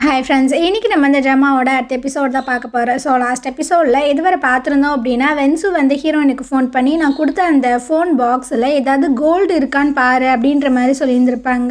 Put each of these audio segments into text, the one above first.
Hi friends, இன்றைக்கி நம்ம இந்த ட்ராமாவோட அடுத்த எபிசோட் தான் பார்க்க போகிறோம். ஸோ லாஸ்ட் எபிசோடில் இதுவரை பார்த்துருந்தோம் அப்படின்னா வென்சு வந்து ஹீரோயினுக்கு ஃபோன் பண்ணி நான் கொடுத்த அந்த ஃபோன் பாக்ஸில் ஏதாவது கோல்டு இருக்கான்னு பாரு அப்படின்ற மாதிரி சொல்லியிருந்திருப்பாங்க.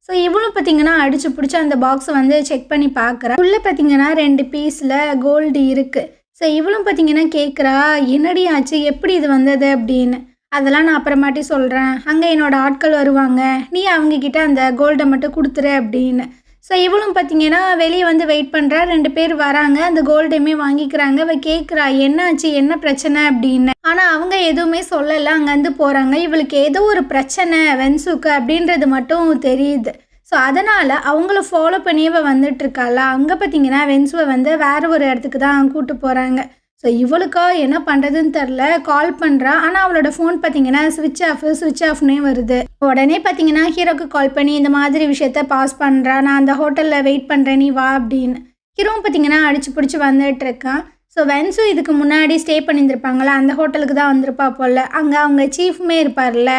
ஸோ இவளும் பார்த்திங்கன்னா அடித்து பிடிச்சி அந்த பாக்ஸை வந்து செக் பண்ணி பார்க்குறா. உள்ளே பார்த்திங்கன்னா 2 பீஸில் கோல்டு இருக்குது. ஸோ இவளும் பார்த்திங்கன்னா கேட்குறா, என்னடி ஆச்சு, எப்படி இது வந்தது அப்படின்னு. அதெல்லாம் நான் அப்புறமாட்டி சொல்கிறேன், அங்கே என்னோடய ஆட்கள் வருவாங்க, நீ அவங்கக்கிட்ட அந்த கோல்டை மட்டும் கொடுத்துரு அப்படின்னு. ஸோ இவளும் பார்த்திங்கன்னா வெளியே வந்து வெயிட் பண்ணுறா. 2 பேர் வராங்க, அந்த கோல்டையுமே வாங்கிக்கிறாங்க. அவள் கேட்குறா, என்னாச்சு, என்ன பிரச்சனை அப்படின்னு. ஆனால் அவங்க எதுவுமே சொல்லலை, அங்கேருந்து போகிறாங்க. இவளுக்கு ஏதோ ஒரு பிரச்சனை வென்சுக்கு அப்படின்றது மட்டும் தெரியுது. ஸோ அதனால் அவங்கள ஃபாலோ பண்ணியே வந்துட்டுருக்காள. அங்கே பார்த்திங்கன்னா வென்சுவை வந்து வேறு ஒரு இடத்துக்கு தான் கூப்பிட்டு போகிறாங்க. ஸோ இவளுக்கா என்ன பண்ணுறதுன்னு தெரில, கால் பண்ணுறா. ஆனால் அவளோட ஃபோன் பார்த்திங்கன்னா ஸ்விட்ச் ஆஃப்னே வருது. உடனே பார்த்திங்கன்னா ஹீரோக்கு கால் பண்ணி இந்த மாதிரி விஷயத்த பாஸ் பண்ணுறா. நான் அந்த ஹோட்டலில் வெயிட் பண்ணுறேன், நீ வா அப்படின்னு. ஹீரோவும் பார்த்திங்கன்னா அடிச்சு பிடிச்சி வந்துட்டு இருக்கான். ஸோ வென்சு இதுக்கு முன்னாடி ஸ்டே பண்ணியிருந்திருப்பாங்களா, அந்த ஹோட்டலுக்கு தான் வந்திருப்பா போல். அங்கே அவங்க சீஃபுமே இருப்பார்ல,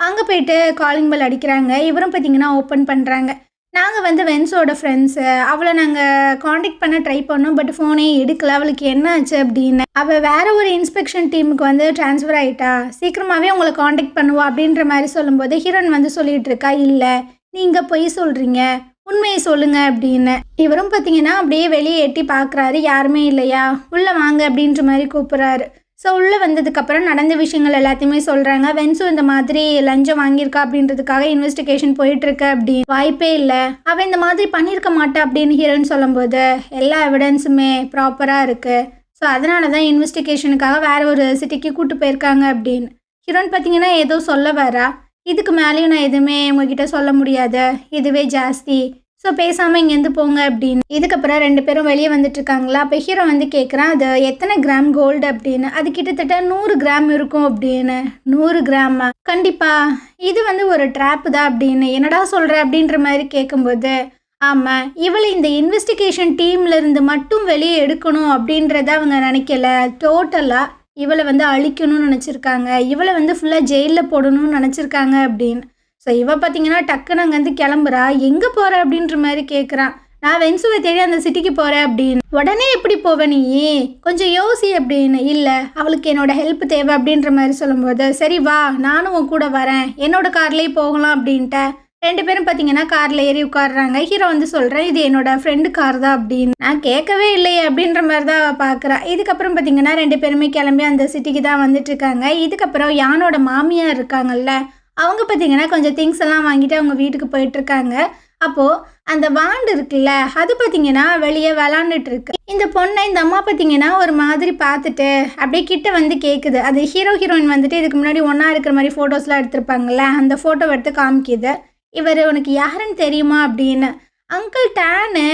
அங்கே போயிட்டு காலிங் பெல் அடிக்கிறாங்க. இவரும் பார்த்திங்கன்னா ஓப்பன் பண்ணுறாங்க. நாங்கள் வந்து வென்ஸோட ஃப்ரெண்ட்ஸு, அவளை நாங்கள் காண்டாக்ட் பண்ண ட்ரை பண்ணோம், பட் ஃபோனே எடுக்கல, அவளுக்கு என்ன ஆச்சு அப்படின்னு. அவள் வேறு ஒரு இன்ஸ்பெக்ஷன் டீமுக்கு வந்து ட்ரான்ஸ்ஃபர் ஆகிட்டா, சீக்கிரமாகவே உங்களை காண்டாக்ட் பண்ணுவா அப்படின்ற மாதிரி சொல்லும்போது ஹீரோயின் வந்து சொல்லிகிட்டு இருக்கா, இல்லை நீங்கள் பொய் சொல்கிறீங்க, உண்மையை சொல்லுங்கள் அப்படின்னு. இவரும் பார்த்தீங்கன்னா அப்படியே வெளியே எட்டி பார்க்குறாரு, யாருமே இல்லையா, உள்ளே வாங்க அப்படின்ற மாதிரி கூப்பிட்றாரு. ஸோ உள்ளே வந்ததுக்கப்புறம் நடந்த விஷயங்கள் எல்லாத்தையுமே சொல்கிறாங்க. வென்சு இந்த மாதிரி லஞ்சம் வாங்கியிருக்கா அப்படின்றதுக்காக இன்வெஸ்டிகேஷன் போயிட்டுருக்கு அப்படின்னு. வாய்ப்பே இல்லை, அவள் இந்த மாதிரி பண்ணியிருக்க மாட்டா அப்படின்னு ஹீரோயின் சொல்லும்போது எல்லா எவிடன்ஸுமே ப்ராப்பராக இருக்குது. ஸோ அதனால தான் இன்வெஸ்டிகேஷனுக்காக வேறு ஒரு சிட்டிக்கு கூப்பிட்டு போயிருக்காங்க அப்படின்னு. ஹீரோயின் பார்த்தீங்கன்னா ஏதோ சொல்ல வரா. இதுக்கு மேலேயும் நான் எதுவுமே உங்ககிட்ட சொல்ல முடியாது, இதுவே ஜாஸ்தி, ஸோ பேசாமல் இங்கேருந்து போங்க அப்படின்னு. இதுக்கப்புறம் 2 பேரும் வெளியே வந்துட்டு இருக்காங்களா. அப்போ ஹீரோ வந்து கேட்குறான், அது எத்தனை கிராம் கோல்டு அப்படின்னு. அது கிட்டத்தட்ட 100 கிராம் இருக்கும் அப்படின்னு. 100 கிராமா? கண்டிப்பாக இது வந்து ஒரு ட்ராப்பு தான் அப்படின்னு. என்னடா சொல்கிற அப்படின்ற மாதிரி கேட்கும்போது, ஆமாம், இவளை இந்த இன்வெஸ்டிகேஷன் டீம்லேருந்து மட்டும் வெளியே எடுக்கணும் அப்படின்றத அவங்க நினைக்கல, டோட்டலாக இவளை வந்து அழிக்கணும்னு நினச்சிருக்காங்க, இவளை வந்து ஃபுல்லாக ஜெயிலில் போடணும்னு நினச்சிருக்காங்க அப்படின்னு. ஸோ இவள் பார்த்தீங்கன்னா டக்குன்னு அங்கேருந்து கிளம்புறா. எங்கே போகிற அப்படின்ற மாதிரி கேட்குறான். நான் வென்சுவை தேடி அந்த சிட்டிக்கு போகிறேன் அப்படின்னு. உடனே எப்படி போவேன் நீ, கொஞ்சம் யோசி அப்படின்னு. இல்லை, அவளுக்கு என்னோட ஹெல்ப் தேவை அப்படின்ற மாதிரி சொல்லும்போது, சரி வா, நானும் உன் கூட வரேன், என்னோட கார்லேயே போகலாம் அப்படின்ட்டு 2 பேரும் பார்த்தீங்கன்னா காரில் ஏறி உட்காடுறாங்க. ஹீரோ வந்து சொல்கிறேன், இது என்னோட ஃப்ரெண்டு கார் தான் அப்படின்னு. நான் கேட்கவே இல்லையே அப்படின்ற மாதிரி தான் பார்க்குறா. இதுக்கப்புறம் பார்த்தீங்கன்னா 2 பேருமே கிளம்பி அந்த சிட்டிக்கு தான் வந்துட்டுருக்காங்க. இதுக்கப்புறம் யானோட மாமியார் இருக்காங்கல்ல, அவங்க பார்த்திங்கன்னா கொஞ்சம் திங்ஸ் எல்லாம் வாங்கிட்டு அவங்க வீட்டுக்கு போயிட்டுருக்காங்க. அப்போது அந்த வாண்டு இருக்குல்ல, அது பார்த்திங்கன்னா வெளியே விளாண்டுட்டுருக்கு. இந்த பொண்ணை இந்த அம்மா பார்த்திங்கன்னா ஒரு மாதிரி பார்த்துட்டு அப்படியே கிட்ட வந்து கேட்குது. அது ஹீரோயின் வந்துட்டு இதுக்கு முன்னாடி ஒன்றா இருக்கிற மாதிரி ஃபோட்டோஸ்லாம் எடுத்திருப்பாங்கள்ல, அந்த ஃபோட்டோ எடுத்து காமிக்குது. இவர் உனக்கு யாருன்னு தெரியுமா அப்படின்னு. அங்கிள் டேனு,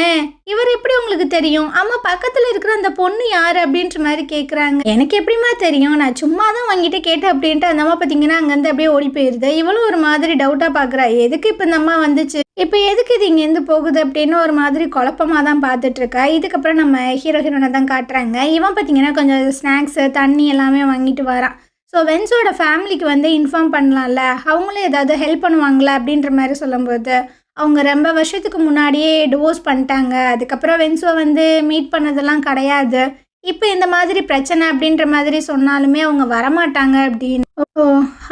இவர் எப்படி உங்களுக்கு தெரியும்? அம்மா பக்கத்தில் இருக்கிற அந்த பொண்ணு யார் அப்படின்ற மாதிரி கேட்குறாங்க. எனக்கு எப்படிமா தெரியும், நான் சும்மா தான் வாங்கிட்டு கேட்டேன் அப்படின்ட்டு அந்த அம்மா பார்த்தீங்கன்னா அங்கேருந்து அப்படியே ஓடி போயிடுது. இவளும் ஒரு மாதிரி டவுட்டாக பார்க்குறா, எதுக்கு இப்போ இந்த அம்மா வந்துச்சு, இப்போ எதுக்கு இது இங்கேருந்து போகுது அப்படின்னு ஒரு மாதிரி குழப்பமாக தான் பார்த்துட்ருக்கா. இதுக்கப்புறம் நம்ம ஹீரோயினை தான் காட்டுறாங்க. இவன் பார்த்தீங்கன்னா கொஞ்சம் ஸ்நாக்ஸு தண்ணி எல்லாமே வாங்கிட்டு வரான். ஸோ வென்ஸோட ஃபேமிலிக்கு வந்து இன்ஃபார்ம் பண்ணலாம்ல, அவங்களும் ஏதாவது ஹெல்ப் பண்ணுவாங்களா அப்படின்ற மாதிரி சொல்லும்போது, அவங்க ரொம்ப வருஷத்துக்கு முன்னாடியே டிவோர்ஸ் பண்ணிட்டாங்க, அதுக்கப்புறம் வென்சுவை வந்து மீட் பண்ணதெல்லாம் கிடையாது, இப்போ இந்த மாதிரி பிரச்சனை அப்படின்ற மாதிரி சொன்னாலுமே அவங்க வரமாட்டாங்க அப்படின்னு. ஓ,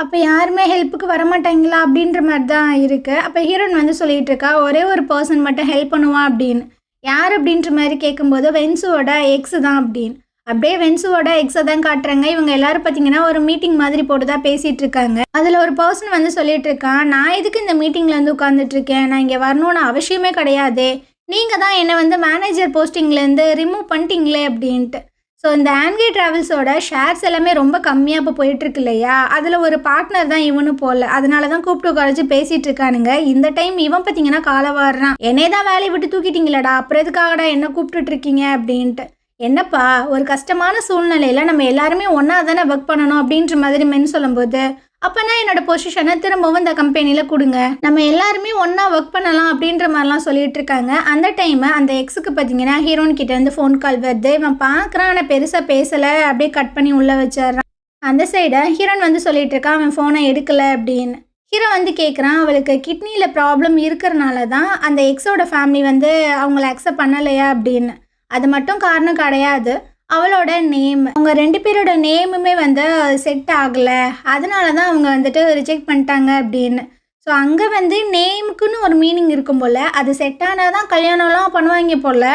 அப்போ யாருமே ஹெல்ப்புக்கு வரமாட்டாங்களா அப்படின்ற மாதிரி தான் இருக்குது. அப்போ ஹீரோயின் வந்து சொல்லிகிட்டு இருக்கா, ஒரே ஒரு பர்சன் மட்டும் ஹெல்ப் பண்ணுவான் அப்படின்னு. யார் அப்படின்ற மாதிரி கேட்கும்போது வென்சுவோட எக்ஸு தான் அப்படின்னு. அப்படியே வென்சுவோட எக்ஸை தான் காட்டுறாங்க. இவங்க எல்லாரும் பார்த்தீங்கன்னா ஒரு மீட்டிங் மாதிரி போட்டு தான் பேசிகிட்டு இருக்காங்க. அதில் ஒரு பர்சன் வந்து சொல்லிட்டு இருக்கான், நான் எதுக்கு இந்த மீட்டிங்கில் வந்து உட்காந்துட்ருக்கேன், நான் இங்கே வரணும்னு அவசியமே கிடையாது, நீங்கள் தான் என்னை வந்து மேனேஜர் போஸ்டிங்லேருந்து ரிமூவ் பண்ணிட்டீங்களே அப்படின்ட்டு. ஸோ இந்த ஆன்கே ட்ராவல்ஸோட ஷேர்ஸ் எல்லாமே ரொம்ப கம்மியாக இப்போ போயிட்டுருக்கு இல்லையா, அதில் ஒரு பார்ட்னர் தான் இவனு போல். அதனால தான் கூப்பிட்டு உட்காந்து பேசிகிட்டு இருக்கானுங்க. இந்த டைம் இவன் பார்த்தீங்கன்னா காலை வாடுறான், என்னே தான் வேலையை விட்டு தூக்கிட்டீங்களடா, அப்புறம் எதுக்காகடா என்ன கூப்பிட்டுட்டு இருக்கீங்க அப்படின்ட்டு. என்னப்பா, ஒரு கஷ்டமான சூழ்நிலையில் நம்ம எல்லாருமே ஒன்றா தானே ஒர்க் பண்ணணும் அப்படின்ற மாதிரி மென் சொல்லும்போது, அப்போனா என்னோட பொசிஷனை திரும்பவும் இந்த கம்பெனியில் கொடுங்க, நம்ம எல்லாருமே ஒன்றா ஒர்க் பண்ணலாம் அப்படின்ற மாதிரிலாம் சொல்லிட்டு இருக்காங்க. அந்த டைமு அந்த எக்ஸுக்கு பார்த்தீங்கன்னா ஹீரோயின் கிட்டேருந்து ஃபோன் கால் வருது. இவன் பார்க்குறான், ஆனால் பெருசாக பேசலை, அப்படியே கட் பண்ணி உள்ளே வச்சிட்றான். அந்த சைடை ஹீரோயின் வந்து சொல்லிட்டு இருக்கான், அவன் ஃபோனை எடுக்கலை அப்படின்னு. ஹீரோ வந்து கேட்குறான், அவளுக்கு கிட்னியில் ப்ராப்ளம் இருக்கிறனால தான் அந்த எக்ஸோட ஃபேமிலி வந்து அவங்கள அக்செப்ட் பண்ணலையா அப்படின்னு. அது மட்டும் காரணம் கிடையாது. அவளோட நேம், அவங்க 2 பேரோட நேமுமே வந்து செட் ஆகலை, அதனால தான் அவங்க வந்துட்டு ரிஜெக்ட் பண்ணிட்டாங்க அப்படின்னு. ஸோ அங்கே வந்து நேமுக்குன்னு ஒரு மீனிங் இருக்கும் போல், அது செட் ஆனால் தான் கல்யாணம்லாம் பண்ணுவாங்க போல்.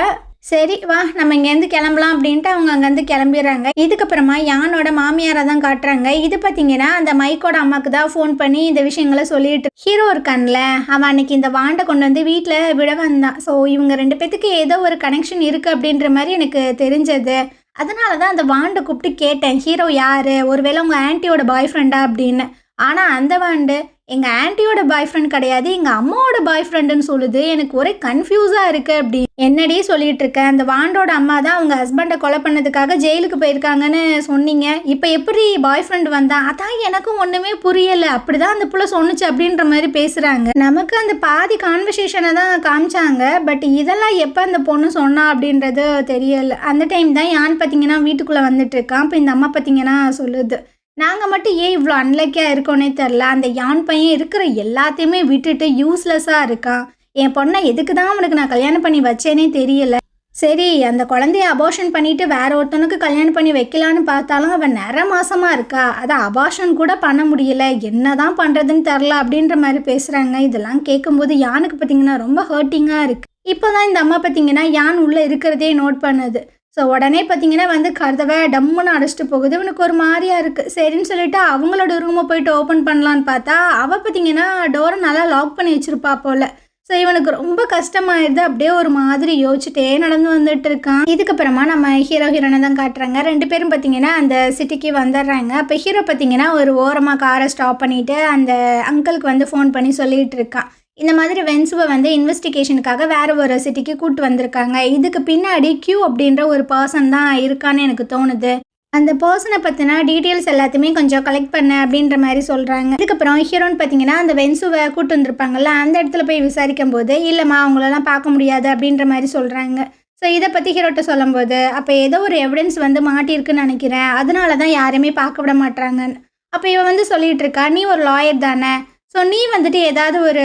சரி வா நம்ம இங்கேருந்து கிளம்பலாம் அப்படின்ட்டு அவங்க அங்கேருந்து கிளம்பிடுறாங்க. இதுக்கப்புறமா யானோட மாமியாரை தான் காட்டுறாங்க. இது பார்த்தீங்கன்னா அந்த மைக்கோட அம்மாவுக்கு தான் ஃபோன் பண்ணி இந்த விஷயங்களை சொல்லிட்டு ஹீரோ இருக்கான்ல, அவன் அன்னைக்கு இந்த வாண்டை கொண்டு வந்து வீட்டில் விட வந்தான். ஸோ இவங்க 2 பேத்துக்கு ஏதோ ஒரு கனெக்ஷன் இருக்குது அப்படின்ற மாதிரி எனக்கு தெரிஞ்சது. அதனால தான் அந்த வாண்டை கூப்பிட்டு கேட்டேன், ஹீரோ யார், ஒருவேளை உங்கள் ஆன்ட்டியோட பாய் ஃப்ரெண்டா அப்படின்னு. ஆனால் அந்த வாண்டு எங்கள் ஆன்ட்டியோட பாய் ஃப்ரெண்ட் கிடையாது, எங்கள் அம்மாவோட பாய் ஃப்ரெண்டுன்னு சொல்லுது. எனக்கு ஒரே கன்ஃபியூஸாக இருக்குது அப்படி. என்னடி சொல்லிட்டு இருக்கேன், அந்த வாண்டோட அம்மா தான் அவங்க ஹஸ்பண்டை கொலை பண்ணதுக்காக ஜெயிலுக்கு போயிருக்காங்கன்னு சொன்னீங்க. இப்போ எப்படி பாய் ஃப்ரெண்ட் வந்தான்? அதான் எனக்கும் ஒன்றுமே புரியலை. அப்படி தான் அந்த புள்ள சொன்னுச்சு அப்படின்ற மாதிரி பேசுகிறாங்க. நமக்கு அந்த பாதி கான்வர்சேஷனை தான் காமிச்சாங்க. பட் இதெல்லாம் எப்போ அந்த பொண்ணு சொன்னா அப்படின்றது தெரியலை. அந்த டைம் தான் யான் பார்த்தீங்கன்னா வீட்டுக்குள்ளே வந்துட்டு இருக்கான். இப்போ இந்த அம்மா பார்த்தீங்கன்னா சொல்லுது, நாங்கள் மட்டும் ஏன் இவ்வளோ அன்லக்கியாக இருக்கோன்னே தெரில. அந்த யான் பையன் இருக்கிற எல்லாத்தையுமே விட்டுட்டு யூஸ்லெஸ்ஸாக இருக்கான். என் பொண்ணை எதுக்கு தான் அவனுக்கு நான் கல்யாணம் பண்ணி வச்சேனே தெரியல. சரி அந்த குழந்தைய அபார்ஷன் பண்ணிவிட்டு வேற ஒருத்தனுக்கு கல்யாணம் பண்ணி வைக்கலான்னு பார்த்தாலும் அவன் நிற மாசமாக இருக்கா. அதை அபார்ஷன் கூட பண்ண முடியல. என்ன தான் பண்ணுறதுன்னு தெரில அப்படின்ற மாதிரி பேசுகிறாங்க. இதெல்லாம் கேட்கும்போது யானுக்கு பார்த்திங்கன்னா ரொம்ப ஹர்ட்டிங்காக இருக்குது. இப்போ தான் இந்த அம்மா பார்த்திங்கன்னா யான் உள்ளே இருக்கிறதே நோட் பண்ணுது. ஸோ உடனே பார்த்தீங்கன்னா வந்து கதவை டம்முன்னு அடைச்சிட்டு போகுது. இவனுக்கு ஒரு மாதிரியாக இருக்குது. சரின்னு சொல்லிட்டு அவங்களோட ரூமை போயிட்டு ஓப்பன் பண்ணலான்னு பார்த்தா அவள் பார்த்தீங்கன்னா டோரை நல்லா லாக் பண்ணி வச்சுருப்பா போல். ஸோ இவனுக்கு ரொம்ப கஷ்டமாயிடுது. அப்படியே ஒரு மாதிரி யோசிச்சுட்டே நடந்து வந்துட்டு இருக்கான். இதுக்கப்புறமா நம்ம ஹீரோயினை தான் காட்டுறாங்க. 2 பேரும் பார்த்தீங்கன்னா அந்த சிட்டிக்கு வந்துடுறாங்க. அப்போ ஹீரோ பார்த்தீங்கன்னா ஒரு ஓரமாக காரை ஸ்டாப் பண்ணிவிட்டு அந்த அங்கிளுக்கு வந்து ஃபோன் பண்ணி சொல்லிகிட்டு இருக்கான், இந்த மாதிரி வென்சுவை வந்து இன்வெஸ்டிகேஷனுக்காக வேறு ஒரு சிட்டிக்கு கூப்பிட்டு வந்திருக்காங்க. இதுக்கு பின்னாடி கியூ அப்படின்ற ஒரு பர்சன் தான் இருக்கான்னு எனக்கு தோணுது. அந்த பர்சனை பற்றின டீட்டெயில்ஸ் எல்லாத்தையுமே கொஞ்சம் கலெக்ட் பண்ண அப்படின்ற மாதிரி சொல்கிறாங்க. அதுக்கப்புறம் ஹீரோன்னு பார்த்தீங்கன்னா அந்த வென்சுவை கூப்பிட்டு வந்திருப்பாங்கல்ல, அந்த இடத்துல போய் விசாரிக்கும் போது இல்லைம்மா அவங்களெல்லாம் பார்க்க முடியாது அப்படின்ற மாதிரி சொல்கிறாங்க. ஸோ இதை பற்றி ஹீரோட்ட சொல்லும்போது, அப்போ ஏதோ ஒரு எவிடன்ஸ் வந்து மாட்டியிருக்குன்னு நினைக்கிறேன், அதனால தான் யாருமே பார்க்க விட மாட்டாங்கன்னு. அப்போ இவன் வந்து சொல்லிகிட்டு இருக்கா, நீ ஒரு லாயர் தானே, ஸோ நீ வந்துட்டு ஏதாவது ஒரு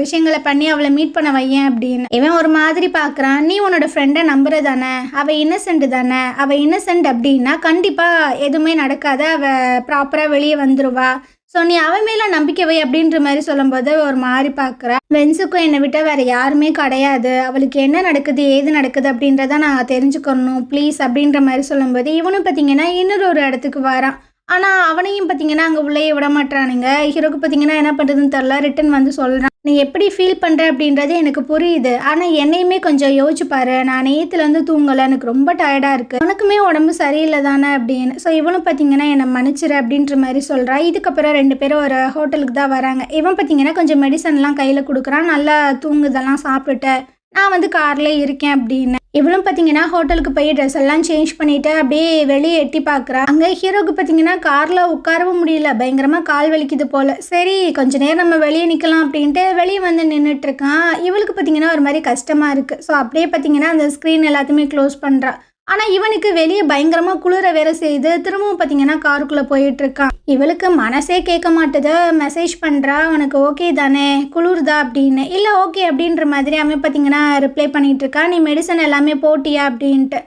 விஷயங்களை பண்ணி அவளை மீட் பண்ண வையேன் அப்படின்னு. இவன் ஒரு மாதிரி பார்க்குறான், நீ உன்னோட ஃப்ரெண்டை நம்புற தானே, அவள் இன்னசென்ட் தானே, அவள் இன்னசென்ட் அப்படின்னா கண்டிப்பாக எதுவுமே நடக்காத, அவள் ப்ராப்பராக வெளியே வந்துடுவா, ஸோ நீ அவன் மேலே நம்பிக்கை வை அப்படின்ற மாதிரி சொல்லும்போது ஒரு மாதிரி பார்க்குறா. வென்ஸுக்கும் என்னை விட்டால் வேறு யாருமே கிடையாது, அவளுக்கு என்ன நடக்குது ஏது நடக்குது அப்படின்றத நான் தெரிஞ்சுக்கணும் ப்ளீஸ் அப்படின்ற மாதிரி சொல்லும்போது இவனும் பார்த்தீங்கன்னா இன்னொரு ஒரு இடத்துக்கு வரான். ஆனால் அவனையும் பார்த்தீங்கன்னா அங்கே உள்ளே விட மாட்டானுங்க. ஹீரோக்கு பார்த்தீங்கன்னா என்ன பண்ணுறதுன்னு தெரில, ரிட்டன் வந்து சொல்கிறான், நீ எப்படி ஃபீல் பண்ணுற அப்படின்றது எனக்கு புரியுது, ஆனால் என்னையுமே கொஞ்சம் யோசிச்சுப்பாரு, நான் நேற்றுலேருந்து தூங்கலை, எனக்கு ரொம்ப டயர்டாக இருக்குது, உனக்குமே உடம்பு சரியில்லை தானே அப்படின்னு. ஸோ இவனும் பார்த்தீங்கன்னா என்னை மன்னிச்சிரு அப்படின்ற மாதிரி சொல்கிறா. இதுக்கப்புறம் 2 பேரும் ஒரு ஹோட்டலுக்கு தான் வராங்க. இவன் பார்த்தீங்கன்னா கொஞ்சம் மெடிசன்லாம் கையில் கொடுக்குறான், நல்லா தூங்குதெல்லாம் சாப்பிட்டுட்டு நான் வந்து காரில் இருக்கேன் அப்படின்னு. இவளும் பார்த்தீங்கன்னா ஹோட்டலுக்கு போய் ட்ரெஸ் எல்லாம் சேஞ்ச் பண்ணிவிட்டு அப்படியே வெளியே எட்டி பார்க்குறா. அங்கே ஹீரோக்கு பார்த்தீங்கன்னா காரில் உட்காரவும் முடியல, பயங்கரமாக கால் வலிக்குது போல். சரி கொஞ்ச நேரம் நம்ம வெளியே நிற்கலாம் அப்படின்ட்டு வெளியே வந்து நின்றுட்டுருக்கான். இவளுக்கு பார்த்தீங்கன்னா ஒரு மாதிரி கஷ்டமாக இருக்குது. ஸோ அப்படியே பார்த்தீங்கன்னா அந்த ஸ்க்ரீன் எல்லாத்தையுமே க்ளோஸ் பண்ணுறா. ஆனால் இவனுக்கு வெளியே பயங்கரமாக குளிர வேற செய்து திரும்பவும் பார்த்தீங்கன்னா காருக்குள்ளே போயிட்டுருக்கான். இவளுக்கு மனசே கேட்க மாட்டுது, மெசேஜ் பண்ணுறா, உனக்கு ஓகே தானே குளிர்தா அப்படின்னு. இல்லை ஓகே அப்படின்ற மாதிரி அவன் பார்த்தீங்கன்னா ரிப்ளை பண்ணிகிட்டு இருக்கா. நீ மெடிசன் எல்லாமே போட்டியா அப்படின்ட்டு.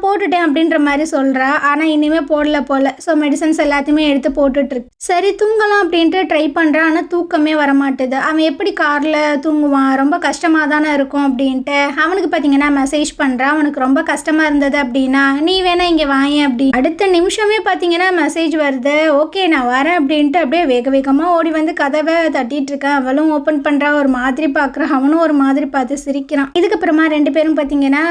போட்டுட்டேன் அப்படின்ற மாதிரி சொல்கிறா. ஆனால் இனிமேல் போடல போல். ஸோ மெடிசன்ஸ் எல்லாத்தையுமே எடுத்து போட்டுட்ருக்கு. சரி தூங்கலாம் அப்படின்ட்டு ட்ரை பண்ணுறான், ஆனால் தூக்கமே வரமாட்டுது. அவன் எப்படி காரில் தூங்குவான், ரொம்ப கஷ்டமாக தானே இருக்கும் அப்படின்ட்டு அவனுக்கு பார்த்தீங்கன்னா மெசேஜ் பண்ணுறான், அவனுக்கு ரொம்ப கஷ்டமாக இருந்தது அப்படின்னா நீ வேணா இங்கே வாயேன் அப்படி. அடுத்த நிமிஷமே பார்த்தீங்கன்னா மெசேஜ் வருது, ஓகே நான் வரேன் அப்படின்ட்டு அப்படியே வேக வேகமாக ஓடி வந்து கதவை தட்டிகிட்டு இருக்கேன். அவளும் ஓப்பன் பண்ணுறா, ஒரு மாதிரி பார்க்குறான், அவனும் ஒரு மாதிரி பார்த்து சிரிக்கிறான். இதுக்கப்புறமா 2 பேரும் பார்த்தீங்கன்னா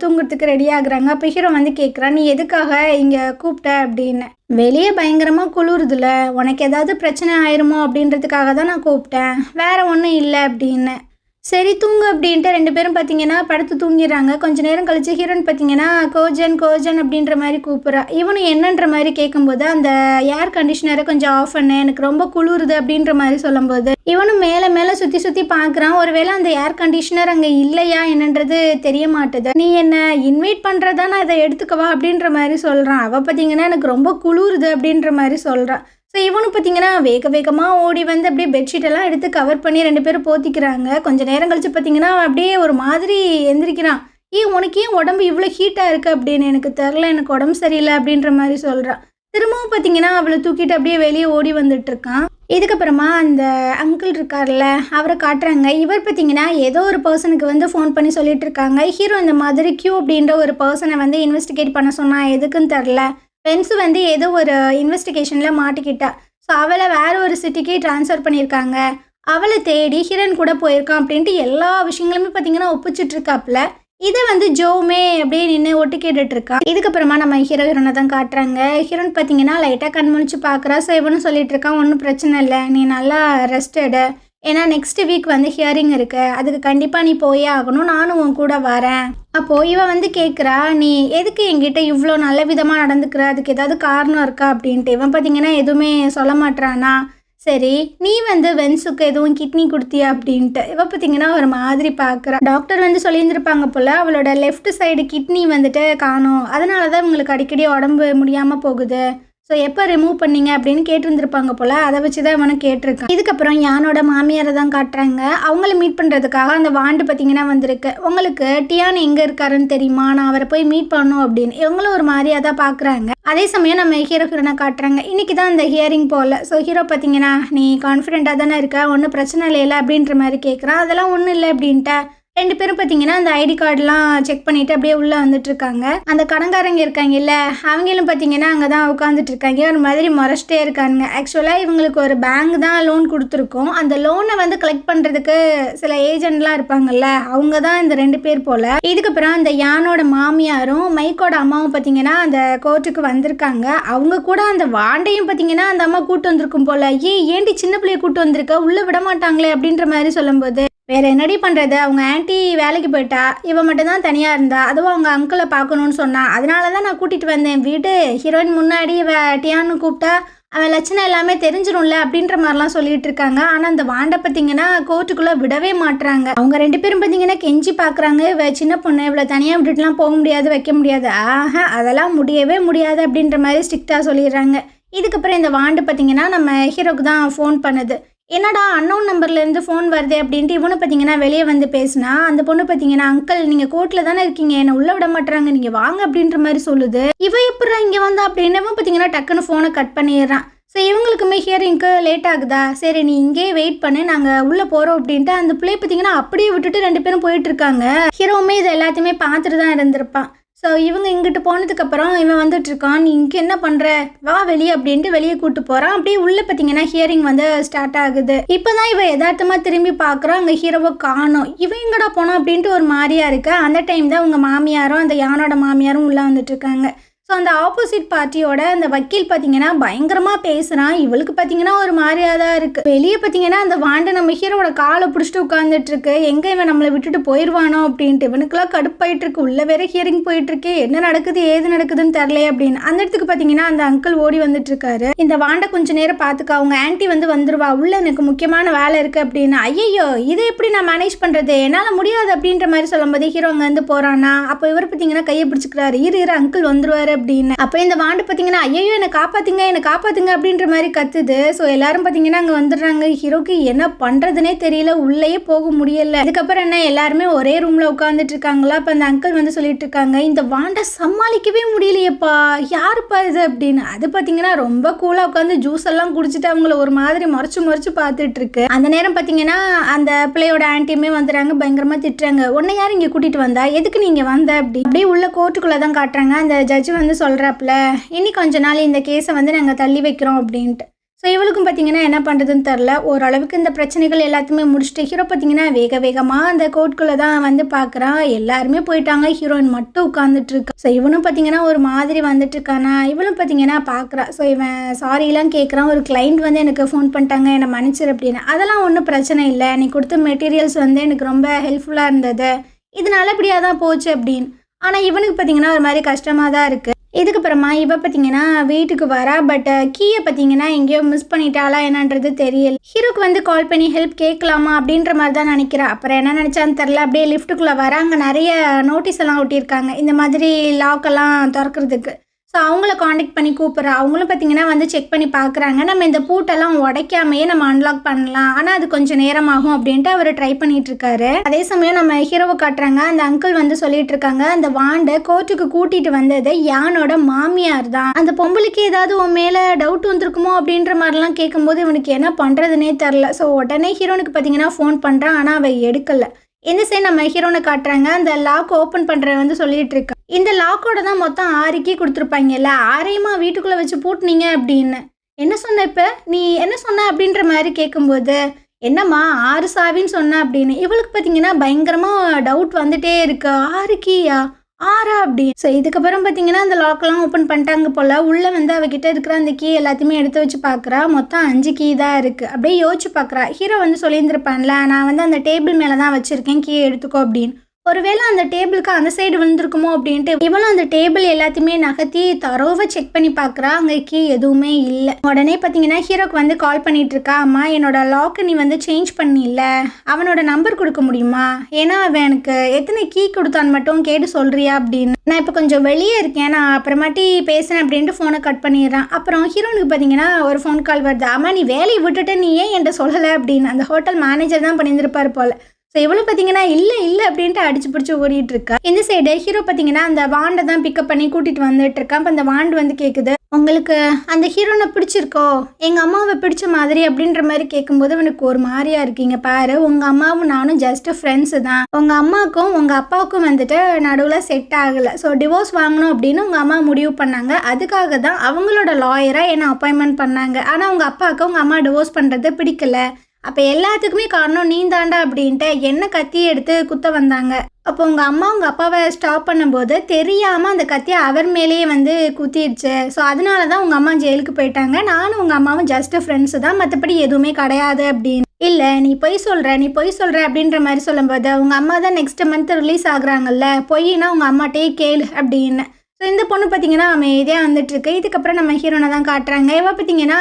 தூங்குறதுக்கு ரெடி ஆகுறாங்க. அப்போ ஹீரோ வந்து கேட்குறான், நீ எதுக்காக இங்கே கூப்பிட்ட அப்படின்னு. வெளியே பயங்கரமாக குளிருதுல, உனக்கு ஏதாவது பிரச்சனை ஆயிருமோ அப்படின்றதுக்காக தான் நான் கூப்பிட்டேன், வேற ஒன்றும் இல்லை அப்படின்னு. சரி தூங்கு அப்படின்ட்டு 2 பேரும் பார்த்தீங்கன்னா படுத்து தூங்கிடுறாங்க. கொஞ்சம் நேரம் கழிச்சு ஹீரோயின் பார்த்தீங்கன்னா கோஜன் அப்படின்ற மாதிரி கூப்பிட்றா. இவனும் என்னன்ற மாதிரி கேட்கும்போது அந்த ஏர் கண்டிஷனரை கொஞ்சம் ஆஃப் பண்ண, எனக்கு ரொம்ப குளிருது அப்படின்ற மாதிரி சொல்லும்போது இவனும் மேலே சுற்றி பார்க்குறான். ஒருவேளை அந்த ஏர் கண்டிஷனர் அங்கே இல்லையா என்னன்றது தெரிய மாட்டுது. நீ என்ன இன்வைட் பண்ணுறதா நான் இதை எடுத்துக்கவா அப்படின்ற மாதிரி சொல்கிறான். அவள் பார்த்தீங்கன்னா எனக்கு ரொம்ப குளிருது அப்படின்ற மாதிரி சொல்கிறான். ஸோ இவனும் பார்த்தீங்கன்னா வேக வேகமாக ஓடி வந்து அப்படியே பெட்ஷீட்டெல்லாம் எடுத்து கவர் பண்ணி 2 பேரும் போத்திக்கிறாங்க. கொஞ்சம் நேரம் கழிச்சு பார்த்தீங்கன்னா அப்படியே ஒரு மாதிரி எந்திரிக்கிறான். உனக்கு ஏன் உடம்பு இவ்வளோ ஹீட்டாக இருக்குது அப்படின்னு. எனக்கு தெரில, எனக்கு உடம்பு சரியில்லை அப்படின்ற மாதிரி சொல்கிறான். திரும்பவும் பார்த்தீங்கன்னா அவளை தூக்கிட்டு அப்படியே வெளியே ஓடி வந்துட்டுருக்கான். இதுக்கப்புறமா அந்த அங்கிள் இருக்கார்ல, அவரை காட்டுறாங்க. இவர் பார்த்தீங்கன்னா ஏதோ ஒரு பர்சனுக்கு வந்து ஃபோன் பண்ணி சொல்லிட்டு இருக்காங்க. ஹீரோ இந்த மாதிரி கியூ அப்படின்ற ஒரு பர்சனை வந்து இன்வெஸ்டிகேட் பண்ண சொன்னா, எதுக்குன்னு தெரில. வென்சு வந்து ஏதோ ஒரு இன்வெஸ்டிகேஷனில் மாட்டிக்கிட்டா. ஸோ அவளை வேற ஒரு சிட்டிக்கு ட்ரான்ஸ்ஃபர் பண்ணியிருக்காங்க. அவளை தேடி ஹீரோயின் கூட போயிருக்கான் அப்படின்ட்டு எல்லா விஷயங்களுமே பார்த்தீங்கன்னா ஒப்பிச்சிட்ருக்காப்புல. இதை வந்து ஜோவுமே அப்படியே நின்று ஒட்டு கேட்டுட்ருக்கான். இதுக்கப்புறமா நம்ம ஹீரோயினை தான் காட்டுறாங்க. ஹீரோயின் பார்த்தீங்கன்னா லைட்டாக கண் முழிச்சு பார்க்குறா. ஸோ இவனும் சொல்லிட்டு இருக்கான், ஒன்றும் பிரச்சனை இல்லை, நீ நல்லா ரெஸ்ட் எடு, ஏன்னா நெக்ஸ்ட் வீக் வந்து ஹியரிங் இருக்கு, அதுக்கு கண்டிப்பாக நீ போயே ஆகணும், நானும் உன் கூட வரேன். அப்போது இவன் வந்து கேட்குறா, நீ எதுக்கு என்கிட்ட இவ்வளோ நல்ல விதமாக நடந்துக்கிற, அதுக்கு ஏதாவது காரணம் இருக்கா அப்படின்ட்டு. இவன் பார்த்தீங்கன்னா எதுவுமே சொல்ல மாட்டானா. சரி, நீ வந்து வென்சுக்கு எதுவும் கிட்னி கொடுத்தியா அப்படின்ட்டு. இவ பார்த்தீங்கன்னா ஒரு மாதிரி பார்க்குறா. டாக்டர் வந்து சொல்லியிருந்திருப்பாங்க போல், அவளோட லெஃப்ட் சைடு கிட்னி வந்துட்டு காணும், அதனால தான் இவங்களுக்கு அடிக்கடி உடம்பு முடியாமல் போகுது. ஸோ எப்போ ரிமூவ் பண்ணீங்க அப்படின்னு கேட்டிருந்துருப்பாங்க போல், அதை வச்சு தான் இவனை கேட்டிருக்கான். இதுக்கப்புறம் யானோட மாமியாரை தான் காட்டுறாங்க. அவங்கள மீட் பண்ணுறதுக்காக அந்த வாண்டு பார்த்தீங்கன்னா வந்திருக்கு. உங்களுக்கு டியான் எங்கே இருக்காருன்னு தெரியுமா, நான் அவரை போய் மீட் பண்ணணும் அப்படின்னு. இவங்களும் ஒரு மாதிரியாக தான் பார்க்குறாங்க. அதே சமயம் நம்ம ஹீரோனை காட்டுறாங்க. இன்றைக்கி தான் அந்த ஹியரிங் போகல. ஸோ ஹீரோ பார்த்தீங்கன்னா, நீ கான்ஃபிடென்ட்டாக தானே இருக்க, ஒன்றும் பிரச்சனை இல்லைல்ல அப்படின்ற மாதிரி கேட்குறான். அதெல்லாம் ஒன்றும் இல்லை அப்படின்ட்டு 2 பேரும் பார்த்தீங்கன்னா அந்த ஐடி கார்டெலாம் செக் பண்ணிவிட்டு அப்படியே உள்ளே வந்துட்டுருக்காங்க. அந்த கடங்காரங்க இருக்காங்கல்ல, அவங்களும் பார்த்தீங்கன்னா அங்கே தான் உட்காந்துட்டு இருக்காங்க. ஒரு மாதிரி முறைச்சிட்டே இருக்காங்க. ஆக்சுவலாக இவங்களுக்கு ஒரு பேங்க் தான் லோன் கொடுத்துருக்கோம். அந்த லோனை வந்து கலெக்ட் பண்ணுறதுக்கு சில ஏஜென்ட்லாம் இருப்பாங்கல்ல, அவங்க தான் இந்த 2 பேர் போல். இதுக்கப்புறம் அந்த யானோட மாமியாரும் மைக்கோட அம்மாவும் பார்த்தீங்கன்னா அந்த கோர்ட்டுக்கு வந்திருக்காங்க. அவங்க கூட அந்த வாண்டையும் பார்த்தீங்கன்னா அந்த அம்மா கூட்டு வந்திருக்கும் போல். ஏன்டி சின்ன பிள்ளைய கூட்டு வந்திருக்க, உள்ளே விட மாட்டாங்களே அப்படின்ற மாதிரி சொல்லும்போது, வேறு என்னடி பண்ணுறது, அவங்க ஆன்ட்டி வேலைக்கு போயிட்டா, இவன் மட்டும்தான் தனியாக இருந்தா, அதுவும் அவங்க அங்கிளை பார்க்கணுன்னு சொன்னான், அதனால தான் நான் கூட்டிகிட்டு வந்தேன். வீட்டு ஹீரோயின் முன்னாடி டியான்னு கூப்பிட்டா அவன் லட்சணம் எல்லாமே தெரிஞ்சிடும்ல அப்படின்ற மாதிரிலாம் சொல்லிட்டு இருக்காங்க. ஆனால் அந்த வாண்டை பார்த்தீங்கன்னா கோர்ட்டுக்குள்ளே விடவே மாட்டுறாங்க. அவங்க 2 பேரும் பார்த்தீங்கன்னா கெஞ்சி பார்க்குறாங்க. சின்ன பொண்ணு இவ்வளோ தனியாக விட்டுட்டுலாம் போக முடியாது, வைக்க முடியாது, அதெல்லாம் முடியவே முடியாது அப்படின்ற மாதிரி ஸ்ட்ரிக்டாக சொல்லிடுறாங்க. இதுக்கப்புறம் இந்த வாண்டு பார்த்தீங்கன்னா நம்ம ஹீரோக்கு தான் ஃபோன் பண்ணுது. என்னடா அன்னோன் நம்பர்லேருந்து ஃபோன் வருது அப்படின்ட்டு இவனை பார்த்தீங்கன்னா வெளியே வந்து பேசினா, அந்த பொண்ணு பார்த்தீங்கன்னா, அங்கிள் நீங்கள் கோர்ட்டில் தானே இருக்கீங்க, என்னை உள்ளே விட மாட்டுறாங்க, நீங்கள் வாங்க அப்படின்ற மாதிரி சொல்லுது. இவ எப்படா இங்கே வந்தா அப்படின்னு பார்த்தீங்கன்னா டக்குன்னு ஃபோனை கட் பண்ணிடுறான். ஸோ இவங்களுக்குமே ஹியரிங்க்கு லேட் ஆகுதா, சரி நீ இங்கேயே வெயிட் பண்ணு, நாங்கள் உள்ளே போகிறோம் அப்படின்ட்டு அந்த பிள்ளைய பார்த்தீங்கன்னா அப்படியே விட்டுட்டு 2 பேரும் போயிட்டு இருக்காங்க. ஹீரோவுமே இது எல்லாத்தையுமே பார்த்துட்டு தான் இருந்திருப்பான். ஸோ இவங்க இங்கிட்டு போனதுக்கப்புறம் இவன் வந்துட்டுருக்கான். நீ இங்கே என்ன பண்ணுற, வா வெளியே அப்படின்ட்டு வெளியே கூப்பிட்டு போகிறான். அப்படியே உள்ளே பார்த்தீங்கன்னா ஹியரிங் வந்து ஸ்டார்ட் ஆகுது. இப்போ தான் இவன் யதார்த்தமாக திரும்பி பார்க்குறான், அங்கே ஹீரோவை காணோம். இவன் எங்கடா போனான் அப்படின்ட்டு ஒரு மாதிரியாக இருக்கு. அந்த டைம் தான் உங்கள் மாமியாரும் அந்த யானோட மாமியாரும் உள்ளே வந்துட்டுருக்காங்க. ஸோ அந்த ஆப்போசிட் பார்ட்டியோட அந்த வக்கீல் பார்த்தீங்கன்னா பயங்கரமாக பேசுகிறான். இவளுக்கு பார்த்தீங்கன்னா ஒரு மாதிரியாக தான் இருக்குது. வெளியே பார்த்தீங்கன்னா அந்த வாண்டை நம்ம ஹீரோட காலை பிடிச்சிட்டு உட்காந்துட்ருக்கு. எங்கே இவன் நம்மளை விட்டுட்டு போயிடுவானோ அப்படின்ட்டு இவனுக்குலாம் கடுப்பாயிட்டுருக்கு. உள்ளே வேற ஹியரிங் போயிட்டுருக்கு, என்ன நடக்குது ஏது நடக்குதுன்னு தெரில அப்படின்னு. அந்த இடத்துக்கு பார்த்தீங்கன்னா அந்த அங்கிள் ஓடி வந்துட்டுருக்காரு. இந்த வாண்டை கொஞ்சம் நேரம் பார்த்துக்க, அவங்க ஆன்ட்டி வந்து வந்துருவா, உள்ளே எனக்கு முக்கியமான வேலை இருக்குது அப்படின்னு. ஐயோ இதை எப்படி நான் மேனேஜ் பண்ணுறது, என்னால் முடியாது அப்படின்ற மாதிரி சொல்லும்போது ஹீரோ அங்கே வந்து போகிறானா. அப்போ இவர் பார்த்தீங்கன்னா கையை பிடிச்சிக்கிறாரு. இரு அங்கிள் வந்துருவாரு அப்படின்னு. அப்போ இந்த வாண்டு பார்த்தீங்கன்னா ஐயோ என்னை காப்பாத்துங்க அப்படின்ற மாதிரி கத்துது. ஸோ எல்லாரும் பார்த்தீங்கன்னா அங்கே வந்துடுறாங்க. ஹீரோக்கு என்ன பண்ணுறதுனே தெரியல, உள்ளேயே போக முடியல. அதுக்கப்புறம் என்ன, எல்லாருமே ஒரே ரூமில் உட்காந்துட்டு இருக்காங்களா. அப்போ அந்த அங்கிள் வந்து சொல்லிட்டு இருக்காங்க, இந்த வாண்டை சமாளிக்கவே முடியலையேப்பா, யாருப்பா இது அப்படின்னு. அது பார்த்தீங்கன்னா ரொம்ப கூலாக உட்காந்து ஜூஸ் எல்லாம் குடிச்சிட்டு அவங்கள ஒரு மாதிரி மறைச்சு பார்த்துட்டு இருக்கு. அந்த நேரம் பார்த்தீங்கன்னா அந்த பிள்ளையோட ஆன்ட்டியுமே வந்துடுறாங்க. பயங்கரமாக திட்டுறாங்க, உன்னை யார் இங்கே கூட்டிகிட்டு வந்தா, எதுக்கு நீங்கள் வந்த அப்படியே உள்ள கோர்ட்டுக்குள்ளே தான் காட்டுறாங்க. அந்த ஜட்ஜு வந்து சொல்கிறாப்புல, இனி கொஞ்ச நாள் இந்த கேஸை வந்து நாங்கள் தள்ளி வைக்கிறோம் அப்படின்ட்டு. ஸோ இவளுக்கும் பார்த்தீங்கன்னா என்ன பண்ணுறதுன்னு தெரில. ஓரளவுக்கு இந்த பிரச்சனைகள் எல்லாத்தையுமே முடிச்சுட்டு ஹீரோ பார்த்தீங்கன்னா வேகமாக அந்த கோர்ட்டுக்குள்ளே தான் வந்து பார்க்குறான். எல்லாருமே போயிட்டாங்க, ஹீரோயின் மட்டும் உட்காந்துட்ருக்கு. ஸோ இவனும் பார்த்தீங்கன்னா ஒரு மாதிரி வந்துட்டுருக்கானா. இவளும் பார்த்தீங்கன்னா பார்க்குறா. ஸோ இவன் சாரிலாம் கேட்குறான். ஒரு கிளைண்ட் வந்து எனக்கு ஃபோன் பண்ணிட்டாங்க, என்னை மன்னிச்சிரு அப்படின்னு. அதெல்லாம் ஒன்றும் பிரச்சனை இல்லை, நீ கொடுத்த மெட்டீரியல்ஸ் வந்து எனக்கு ரொம்ப ஹெல்ப்ஃபுல்லாக இருந்தது, இது நல்லபடியாக தான் போச்சு அப்படின்னு. ஆனால் இவனுக்கு பார்த்தீங்கன்னா ஒரு மாதிரி கஷ்டமாக தான் இருக்குது. இதுக்கப்புறமா இவ பார்த்தீங்கன்னா வீட்டுக்கு வரா. பட் கீயை பார்த்தீங்கன்னா எங்கேயோ மிஸ் பண்ணிட்டாளா என்னன்றது தெரியல. ஹீரோக்கு வந்து கால் பண்ணி ஹெல்ப் கேட்கலாமா அப்படின்ற மாதிரி தான் நினைக்கிறா. அப்புறம் என்ன நினச்சான்னு தெரில. அப்படியே லிஃப்ட்டுக்குள்ளே வர, அங்கே நிறைய நோட்டீஸ் எல்லாம் ஒட்டியிருக்காங்க, இந்த மாதிரி லாக்கெல்லாம் திறக்கிறதுக்கு. ஸோ அவங்கள காண்டாக்ட் பண்ணி கூப்பிட்றா. அவங்களும் பார்த்தீங்கன்னா வந்து செக் பண்ணி பார்க்குறாங்க. நம்ம இந்த பூட்டெல்லாம் உடைக்காமையே நம்ம அன்லாக் பண்ணலாம். ஆனால் அது கொஞ்சம் நேரமாகும் அப்படின்ட்டு அவர் ட்ரை பண்ணிட்டு இருக்காரு. அதே சமயம் நம்ம ஹீரோவை காட்டுறாங்க. அந்த அங்கிள் வந்து சொல்லிட்டு இருக்காங்க, அந்த வாண்டை கோர்ட்டுக்கு கூட்டிட்டு வந்தது யானோட மாமியார் தான். அந்த பொம்பளைக்கு ஏதாவது உன் மேலே டவுட் வந்திருக்குமோ அப்படின்ற மாதிரிலாம் கேட்கும்போது இவனுக்கு என்ன பண்ணுறதுனே தெரில. ஸோ உடனே ஹீரோனுக்கு பார்த்தீங்கன்னா ஃபோன் பண்ணுறான். ஆனால் அவள் எடுக்கலை. இந்த சைடு நம்ம ஹீரோனை காட்டுறாங்க. அந்த லாக் ஓப்பன் பண்ணுற வந்து சொல்லிட்டு இருக்கா. இந்த லாக்கோட தான் மொத்தம் 6 கீ கொடுத்துருப்பாங்கல்ல, 6ஐயுமா வீட்டுக்குள்ளே வச்சு பூட்டினீங்க அப்படின்னு. என்ன சொன்ன இப்போ நீ என்ன சொன்ன அப்படின்ற மாதிரி கேட்கும்போது, என்னம்மா 6 சாவின்னு சொன்ன அப்படின்னு. இவளுக்கு பார்த்தீங்கன்னா பயங்கரமாக டவுட் வந்துட்டே இருக்கு. 6 கீயா 6 அப்படி. ஸோ இதுக்கப்புறம் பார்த்தீங்கன்னா அந்த லாக்கெல்லாம் ஓப்பன் பண்ணிட்டாங்க போல். உள்ளே வந்து அவகிட்ட இருக்கிற அந்த கீ எல்லாத்தையுமே எடுத்து வச்சு பார்க்குறா. மொத்தம் 5 கீ தான் இருக்குது. அப்படியே யோசிச்சு பார்க்குறா. ஹீரோ வந்து சொல்லியிருந்திருப்பான்ல, நான் வந்து அந்த டேபிள் மேலே தான் வச்சுருக்கேன், கீயை எடுத்துக்கோ அப்படின்னு. ஒருவேளை அந்த டேபிளுக்கு அந்த சைடு விழுந்திருக்குமோ அப்படின்ட்டு இவளும் அந்த டேபிள் எல்லாத்தையுமே நகர்த்தி தரோவை செக் பண்ணி பார்க்குறா. அங்கே கீ எதுவுமே இல்லை. உடனே பார்த்தீங்கன்னா ஹீரோக்கு வந்து கால் பண்ணிட்டு இருக்கா. அம்மா என்னோட லாக்கு நீ வந்து சேஞ்ச் பண்ணில, அவனோட நம்பர் கொடுக்க முடியுமா? ஏன்னா அவன் எனக்கு எத்தனை கீ கொடுத்தான்னு மட்டும் கேட்டு சொல்றியா அப்படின்னு. நான் இப்போ கொஞ்சம் வெளியே இருக்கேன், நான் அப்புறமாட்டி பேசுகிறேன் அப்படின்ட்டு ஃபோனை கட் பண்ணிடுறான். அப்புறம் ஹீரோனுக்கு பார்த்தீங்கன்னா ஒரு ஃபோன் கால் வருது. அம்மா நீ வேலையை விட்டுட்டு நீ ஏன் என்கிட்ட சொல்லலை அப்படின்னு. அந்த ஹோட்டல் மேனேஜர் தான் பண்ணியிருந்திருப்பார் போல். ஸோ இவ்வளோ பார்த்தீங்கன்னா இல்லை அப்படின்ட்டு அடிச்சு பிடிச்சி ஓடிட்டு இருக்கா. இந்த சைடு ஹீரோ பார்த்தீங்கன்னா அந்த வாண்டை தான் பிக்கப் பண்ணி கூட்டிகிட்டு வந்துட்டு இருக்கா. அப்போ அந்த வாண்டு வந்து கேட்குது, உங்களுக்கு அந்த ஹீரோனை பிடிச்சிருக்கோ, எங்கள் அம்மாவை பிடிச்ச மாதிரி அப்படின்ற மாதிரி கேட்கும்போது எனக்கு ஒரு மாதிரியா இருக்கீங்க பாரு, உங்கள் அம்மாவும் நானும் ஜஸ்ட் ஃப்ரெண்ட்ஸு தான். உங்கள் அம்மாவுக்கும் உங்கள் அப்பாவுக்கும் வந்துட்டு நடுவில் செட் ஆகலை. ஸோ டிவோர்ஸ் வாங்கணும் அப்படின்னு உங்கள் அம்மா முடிவு பண்ணாங்க. அதுக்காக தான் அவங்களோட லாயராக என்னை அப்பாயின்மெண்ட் பண்ணாங்க. ஆனால் உங்கள் அப்பாவுக்கு உங்கள் அம்மா டிவோர்ஸ் பண்ணுறது பிடிக்கல. அப்போ எல்லாத்துக்குமே காரணம் நீ தாண்டா அப்படின்ட்டு என்ன கத்தியை எடுத்து குத்த வந்தாங்க. அப்போ உங்கள் அம்மா உங்கள் அப்பாவை ஸ்டாப் பண்ணும்போது தெரியாமல் அந்த கத்தியை அவர் மேலேயே வந்து குத்திடுச்சு. ஸோ அதனால தான் உங்கள் அம்மா ஜெயிலுக்கு போயிட்டாங்க. நானும் உங்கள் அம்மாவும் ஜஸ்ட் ஃப்ரெண்ட்ஸு தான், மற்றபடி எதுவுமே கிடையாது அப்படின்னு. இல்லை நீ பொய் சொல்கிற அப்படின்ற மாதிரி சொல்லும்போது உங்கள் அம்மா தான் நெக்ஸ்ட் மந்த் ரிலீஸ் ஆகுறாங்கல்ல, பொய்னா உங்கள் அம்மாட்டே கேளு அப்படின்னு. ஸோ இந்த பொண்ணு பார்த்தீங்கன்னா அமைதியாக வந்துட்டுருக்கு. இதுக்கப்புறம் நம்ம ஹீரோனை தான் காட்டுறாங்க. இவ பார்த்தீங்கன்னா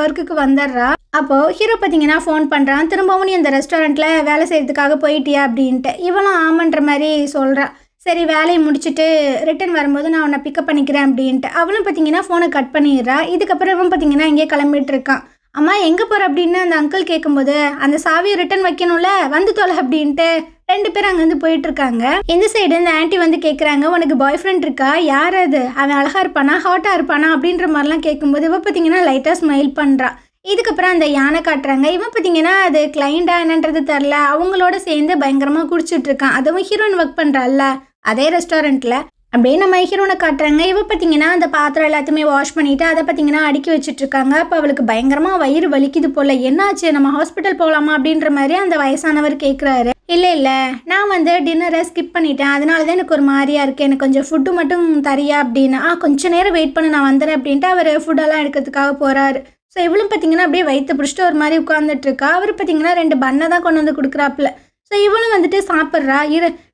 ஒர்க்குக்கு வந்துடுறா. அப்போது ஹீரோ பார்த்தீங்கன்னா ஃபோன் பண்ணுறான். திரும்பவும் நீ அந்த ரெஸ்டாரண்ட்டில் வேலை செய்கிறதுக்காக போயிட்டியா அப்படின்ட்டு. இவளும் ஆமன்ற மாதிரி சொல்கிறா. சரி வேலையை முடிச்சுட்டு ரிட்டன் வரும்போது நான் உன்னை பிக்கப் பண்ணிக்கிறேன் அப்படின்ட்டு. அவளும் பார்த்தீங்கன்னா ஃபோனை கட் பண்ணிடுறா. இதுக்கப்புறம் இவன் பார்த்தீங்கன்னா இங்கே கிளம்பிட்டு இருக்கான். அம்மா எங்கே போகிற அப்படின்னு அந்த அங்கிள் கேட்கும்போது, அந்த சாவியை ரிட்டன் வைக்கணும்ல, வந்து தொலை அப்படின்ட்டு 2 பேர் அங்கேருந்து போயிட்டுருக்காங்க. இந்த சைடு இந்த ஆன்ட்டி வந்து கேட்குறாங்க, உனக்கு பாய் ஃப்ரெண்ட் இருக்கா? யார் அது? அவன் அழகாக இருப்பானா, ஹாட்டாக இருப்பானா அப்படின்ற மாதிரிலாம் கேட்கும்போது இவன் பார்த்தீங்கன்னா லைட்டாக ஸ்மைல் பண்ணுறா. இதுக்கப்புறம் அந்த யானை காட்டுறாங்க. இவன் பார்த்தீங்கன்னா அது கிளைண்டா என்னன்றது தெரில, அவங்களோட சேர்ந்து பயங்கரமாக குடிச்சிட்ருக்கான். அதுவும் ஹீரோயின் ஒர்க் பண்ணுறாள்ல அதே ரெஸ்டாரண்ட்டில். அப்படியே நம்ம ஹீரோனை காட்டுறாங்க. இவ பார்த்தீங்கன்னா அந்த பாத்திரம் எல்லாத்தையுமே வாஷ் பண்ணிவிட்டு அதை பார்த்தீங்கன்னா அடுக்கி வச்சுட்ருக்காங்க. அப்போ அவளுக்கு பயங்கரமாக வயிறு வலிக்குது போல். என்னாச்சு, நம்ம ஹாஸ்பிட்டல் போகலாமா அப்படின்ற மாதிரி அந்த வயசானவர் கேட்குறாரு. இல்லை நான் வந்து டின்னரை ஸ்கிப் பண்ணிட்டேன், அதனால தான் எனக்கு ஒரு மாதிரியாக இருக்குது, எனக்கு கொஞ்சம் ஃபுட்டு மட்டும் தரியா அப்படின்னு. கொஞ்சம் நேரம் வெயிட் பண்ணி நான் வந்துடுறேன் அப்படின்ட்டு அவர் ஃபுட்டெல்லாம் எடுக்கிறதுக்காக போகிறாரு. ஸோ இவளும் பார்த்தீங்கன்னா அப்படியே வயிற்று பிடிச்சிட்டு ஒரு மாதிரி உட்காந்துட்ருக்கா. அவர் பார்த்தீங்கன்னா 2 பண்ணை தான் கொண்டு வந்து கொடுக்குறாப்புல. ஸோ இவளும் வந்துட்டு சாப்பிட்றா.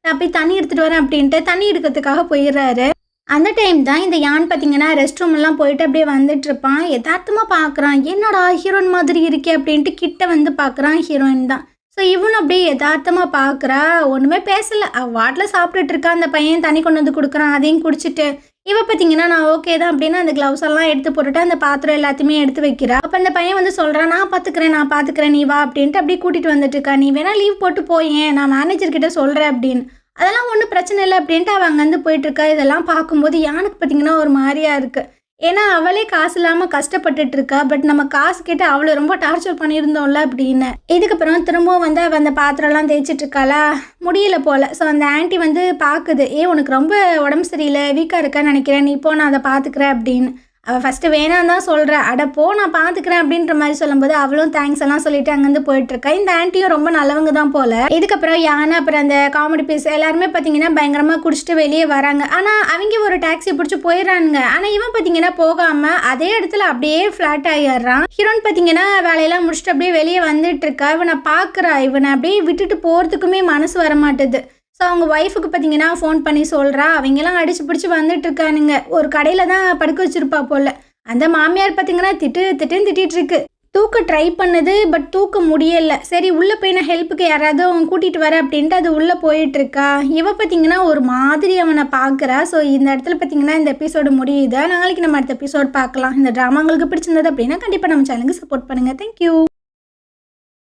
நான் போய் தண்ணி எடுத்துகிட்டு வரேன் அப்படின்ட்டு தண்ணி எடுக்கிறதுக்காக போயிடுறாரு. அந்த டைம் தான் இந்த யான் பார்த்தீங்கன்னா ரெஸ்ட் ரூம்லாம் போயிட்டு அப்படியே வந்துட்டுருப்பான். யதார்த்தமாக பார்க்குறான், என்னடா ஹீரோயின் மாதிரி இருக்கே அப்படின்ட்டு கிட்ட வந்து பார்க்குறான். ஹீரோயின் தான். ஸோ இவனும் அப்படியே யதார்த்தமாக பார்க்குறா. ஒன்றுமே பேசலை, வாட்டில் சாப்பிட்டுட்டு இருக்கா. அந்த பையன் தண்ணி கொண்டு வந்து கொடுக்குறான், அதையும் குடிச்சிட்டு இவ பார்த்தீங்கன்னா நான் ஓகே தான் அப்படின்னு அந்த க்ளவுஸ் எல்லாம் எடுத்து போட்டுட்டு அந்த பாத்திரம் எல்லாத்தையுமே எடுத்து வைக்கிறா. அப்போ அந்த பையன் வந்து சொல்கிறான், நான் பார்த்துக்கிறேன் நீ வா அப்படின்ட்டு அப்படியே கூட்டிகிட்டு வந்துட்டு இருக்கா. நீ வேணா லீவ் போட்டு போயேன், நான் மேனேஜர்கிட்ட சொல்கிறேன் அப்படின்னு. அதெல்லாம் ஒன்றும் பிரச்சனை இல்லை அப்படின்ட்டு அவள் அங்கேருந்து போயிட்டுருக்கா. இதெல்லாம் பார்க்கும்போது யானுக்கு பார்த்தீங்கன்னா ஒரு மாதிரியாக இருக்குது. ஏன்னா அவளே காசு இல்லாமல் கஷ்டப்பட்டுட்டு இருக்கா. பட் நம்ம காசு கேட்டு அவளை ரொம்ப டார்ச்சர் பண்ணியிருந்தோம்ல அப்படின்னு. இதுக்கப்புறம் திரும்பவும் வந்து அவள் அந்த பாத்திரம்லாம் தேய்ச்சிட்டு இருக்காளா, முடியல போல். ஸோ அந்த ஆன்ட்டி வந்து பார்க்குது, உனக்கு ரொம்ப உடம்பு சரியில்லை, வீக்காக இருக்கான்னு நினைக்கிறேன், நீ போ நான் அதை பார்த்துக்கிறேன் அப்படின்னு. அவள் ஃபஸ்ட்டு வேணான்னு தான் சொல்கிறேன், அடப்போ நான் பார்த்துக்கிறேன் அப்படின்ற மாதிரி சொல்லும்போது அவளும் தேங்க்ஸ் எல்லாம் சொல்லிட்டு அங்கேருந்து போயிட்டுருக்கா. இந்த ஆன்ட்டியும் ரொம்ப நல்லவங்க தான் போல். இதுக்கப்புறம் யானை அப்புறம் அந்த காமெடி பீஸ் எல்லாருமே பார்த்தீங்கன்னா பயங்கரமாக குடிச்சிட்டு வெளியே வராங்க. ஆனால் அவங்க ஒரு டாக்ஸி பிடிச்சி போயிடறாங்க. ஆனால் இவன் பார்த்தீங்கன்னா போகாமல் அதே இடத்துல அப்படியே ஃப்ளாட் ஆகிடுறான். ஹீரோன் பார்த்தீங்கன்னா வேலையெல்லாம் முடிச்சுட்டு அப்படியே வெளியே வந்துட்டு இருக்கா. இவனை பார்க்குறா. இவனை அப்படியே விட்டுட்டு போகிறதுக்குமே மனசு வரமாட்டுது. ஸோ அவங்க ஒய்ஃபுக்கு பார்த்தீங்கன்னா ஃபோன் பண்ணி சொல்கிறா, அவங்கெல்லாம் அடிச்சு பிடிச்சி வந்துட்டு இருக்கானுங்க. ஒரு கடையில் தான் படுக்க வச்சுருப்பா போல். அந்த மாமியார் பார்த்தீங்கன்னா திட்டுன்னு திட்டிகிட்டு இருக்கு. தூக்க ட்ரை பண்ணுது, பட் தூக்க முடியல. சரி உள்ளே போய் நான் ஹெல்ப்புக்கு யாராவது அவன் கூட்டிகிட்டு வரேன் அப்படின்ட்டு அது உள்ளே போயிட்டுருக்கா. இவ பார்த்தீங்கன்னா ஒரு மாதிரி அவனை பார்க்குறா. ஸோ இந்த இடத்துல பார்த்தீங்கன்னா இந்த எபிசோடு முடியுது. நாளைக்கு நம்ம அடுத்த எபிசோட் பார்க்கலாம். இந்த ட்ராமா உங்களுக்கு பிடிச்சிருந்தது அப்படின்னா கண்டிப்பாக நம்ம சேனலுக்கு சப்போர்ட் பண்ணுங்கள். தேங்க்யூ.